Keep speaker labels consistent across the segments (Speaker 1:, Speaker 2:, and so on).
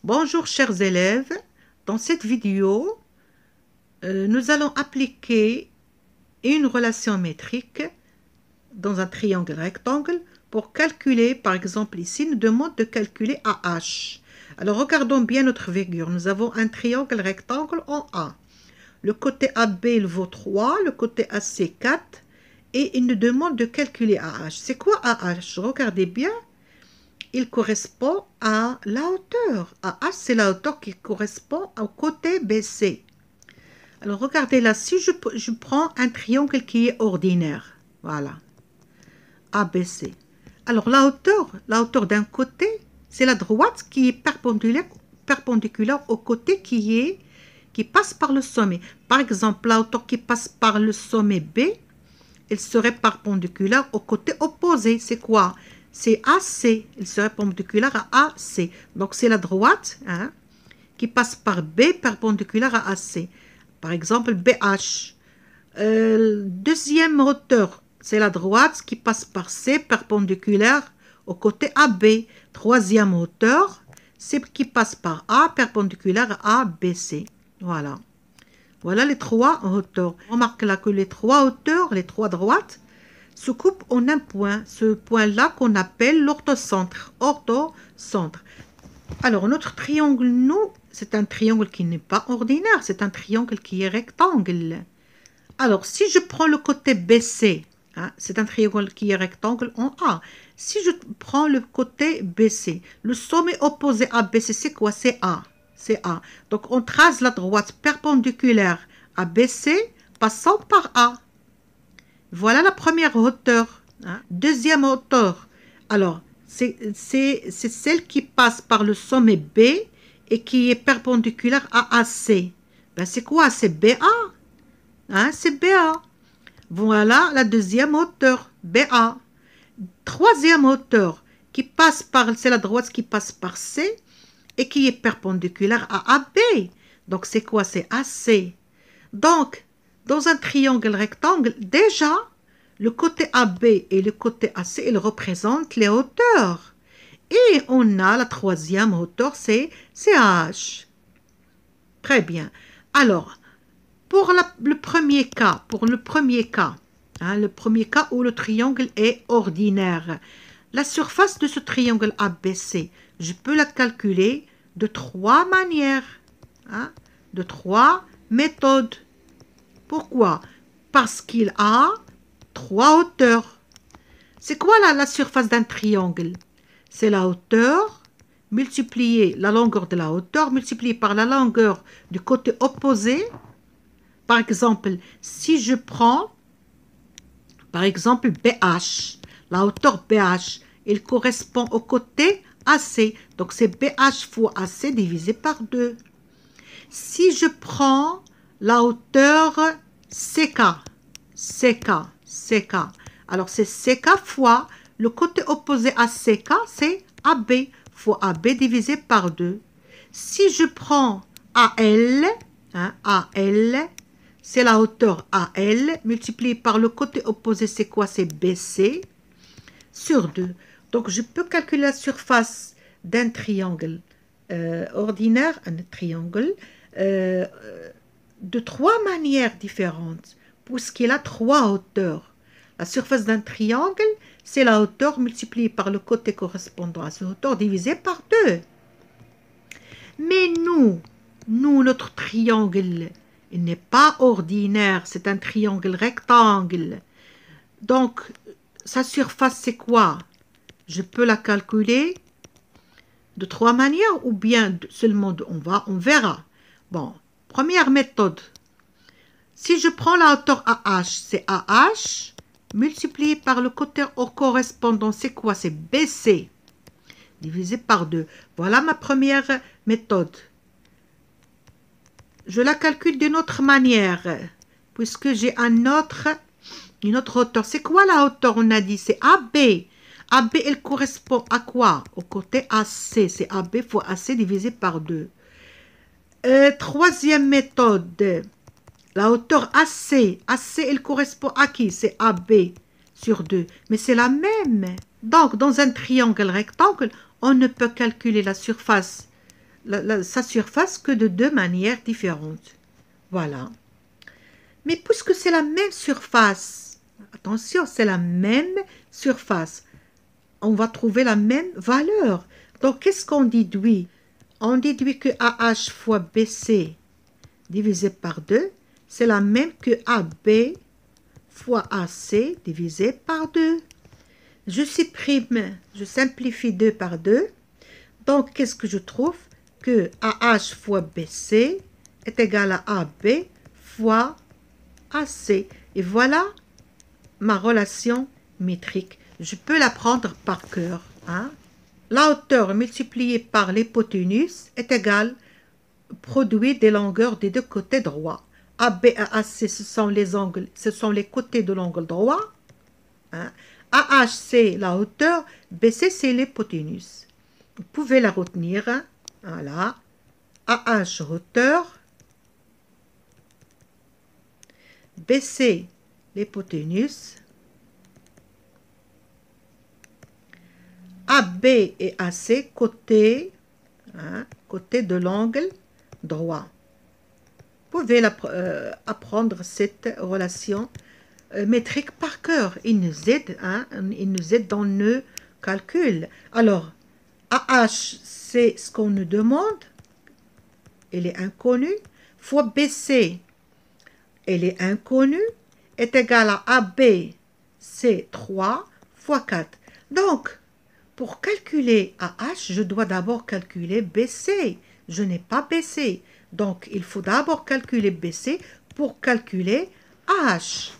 Speaker 1: Bonjour chers élèves, dans cette vidéo, nous allons appliquer une relation métrique dans un triangle rectangle pour calculer, par exemple ici, nous demande de calculer AH. Alors regardons bien notre figure, nous avons un triangle rectangle en A. Le côté AB il vaut 3, le côté AC 4 et il nous demande de calculer AH. C'est quoi AH? Regardez bien. Il correspond à la hauteur. AH, c'est la hauteur qui correspond au côté BC. Alors, regardez là, si je prends un triangle qui est ordinaire, voilà, ABC. Alors, la hauteur d'un côté, c'est la droite qui est perpendiculaire au côté qui passe par le sommet. Par exemple, la hauteur qui passe par le sommet B, elle serait perpendiculaire au côté opposé. C'est quoi? C'est AC, il serait perpendiculaire à AC. Donc, c'est la droite qui passe par B perpendiculaire à AC. Par exemple, BH. Deuxième hauteur, c'est la droite qui passe par C perpendiculaire au côté AB. Troisième hauteur, c'est qui passe par A perpendiculaire à ABC. Voilà. Voilà les trois hauteurs. Remarque là que les trois hauteurs, les trois droites, se coupe en un point, ce point-là qu'on appelle l'orthocentre. Orthocentre. Alors, notre triangle, nous, c'est un triangle qui n'est pas ordinaire, c'est un triangle qui est rectangle. Alors, si je prends le côté BC, c'est un triangle qui est rectangle en A. Si je prends le côté BC, le sommet opposé à BC, c'est quoi? C'est A. C'est A. Donc, on trace la droite perpendiculaire à BC, passant par A. Voilà la première hauteur. Deuxième hauteur. Alors, c'est celle qui passe par le sommet B et qui est perpendiculaire à AC. Ben, c'est quoi? C'est BA. C'est BA. Voilà la deuxième hauteur. BA. Troisième hauteur qui passe par, c'est la droite qui passe par C et qui est perpendiculaire à AB. Donc, c'est quoi? C'est AC. Donc, dans un triangle rectangle, déjà, le côté AB et le côté AC, ils représentent les hauteurs. Et on a la troisième hauteur, c'est AH. Très bien. Alors, pour le premier cas, le premier cas où le triangle est ordinaire, la surface de ce triangle ABC, je peux la calculer de trois manières, de trois méthodes. Pourquoi? Parce qu'il a trois hauteurs. C'est quoi la surface d'un triangle? C'est la hauteur multipliée, la longueur de la hauteur multipliée par la longueur du côté opposé. Par exemple, si je prends, par exemple, BH, la hauteur BH, il correspond au côté AC. Donc, c'est BH fois AC divisé par 2. Si je prends la hauteur CK, alors c'est CK fois le côté opposé à CK, c'est AB fois AB divisé par 2. Si je prends AL, AL, c'est la hauteur AL multipliée par le côté opposé, c'est quoi? C'est BC sur 2. Donc je peux calculer la surface d'un triangle ordinaire, un triangle, de trois manières différentes, puisqu'il a trois hauteurs. La surface d'un triangle, c'est la hauteur multipliée par le côté correspondant à cette hauteur divisé par 2. Mais notre triangle, il n'est pas ordinaire, c'est un triangle rectangle. Donc, sa surface, c'est quoi? Je peux la calculer de trois manières ou bien seulement on verra. Bon, première méthode. Si je prends la hauteur AH, c'est AH multiplié par le côté correspondant, c'est quoi? C'est BC divisé par 2. Voilà ma première méthode. Je la calcule d'une autre manière, puisque j'ai une autre hauteur. C'est quoi la hauteur? On a dit c'est AB. AB, elle correspond à quoi? Au côté AC. C'est AB fois AC divisé par 2. Troisième méthode. La hauteur AC. AC, elle correspond à qui? C'est AB sur 2. Mais c'est la même. Donc, dans un triangle rectangle, on ne peut calculer la surface sa surface que de deux manières différentes. Voilà. Mais puisque c'est la même surface, attention, c'est la même surface, on va trouver la même valeur. Donc, qu'est-ce qu'on déduit? On déduit que AH fois BC divisé par 2, c'est la même que AB fois AC divisé par 2. Je supprime, je simplifie 2 par 2. Donc, qu'est-ce que je trouve? Que AH fois BC est égal à AB fois AC. Et voilà ma relation métrique. Je peux la prendre par cœur. Hein? La hauteur multipliée par l'hypoténuse est égale au produit des longueurs des deux côtés droits. AB et AC, ce sont les angles, ce sont les côtés de l'angle droit. Hein? AH, c'est la hauteur. BC, c'est l'hypoténuse. Vous pouvez la retenir. Hein? Voilà. AH, hauteur. BC, l'hypoténuse. AB et AC, côté, hein, côté de l'angle droit. Vous pouvez apprendre cette relation métrique par cœur. Il nous aide, hein, il nous aide dans nos calculs. Alors, AH, c'est ce qu'on nous demande. Elle est inconnue. Fois BC, elle est inconnue. Est égal à AB, c'est 3 fois 4. Donc, pour calculer AH, je dois d'abord calculer BC. Je n'ai pas BC. Donc, il faut d'abord calculer BC pour calculer AH.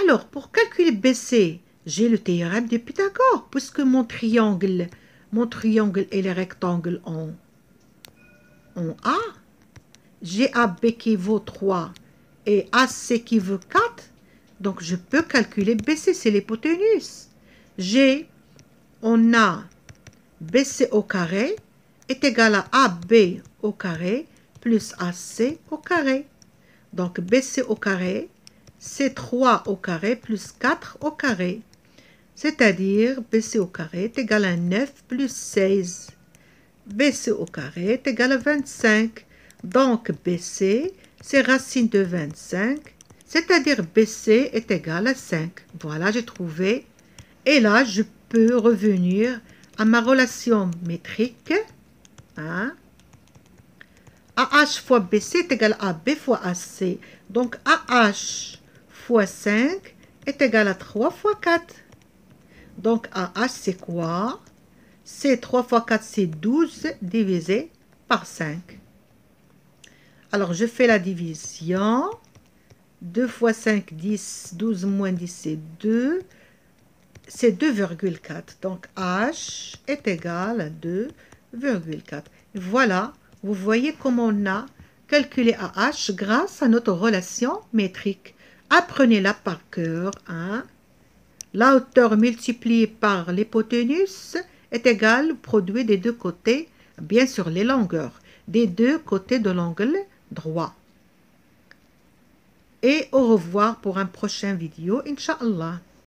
Speaker 1: Alors, pour calculer BC, j'ai le théorème de Pythagore, puisque mon triangle et les rectangles ont A. J'ai AB qui vaut 3 et AC qui vaut 4. Donc, je peux calculer BC, c'est l'hypoténuse. On a BC au carré est égal à AB au carré plus AC au carré. Donc, BC au carré, c'est 3 au carré plus 4 au carré. C'est-à-dire, BC au carré est égal à 9 plus 16. BC au carré est égal à 25. Donc, BC, c'est racine de 25. C'est-à-dire, BC est égal à 5. Voilà, j'ai trouvé. Et là, je peux revenir à ma relation métrique. Hein? AH fois BC est égal à AB fois AC. Donc, AH fois 5 est égal à 3 fois 4. Donc, AH, c'est quoi? C'est 3 fois 4, c'est 12 divisé par 5. Alors, je fais la division. 2 fois 5, 10. 12 moins 10, c'est 2. C'est 2,4. Donc, H est égal à 2,4. Voilà, vous voyez comment on a calculé AH grâce à notre relation métrique. Apprenez-la par cœur. Hein? La hauteur multipliée par l'hypoténuse est égale au produit des deux côtés, bien sûr les longueurs, des deux côtés de l'angle droit. Et au revoir pour un prochain vidéo, Inch'Allah.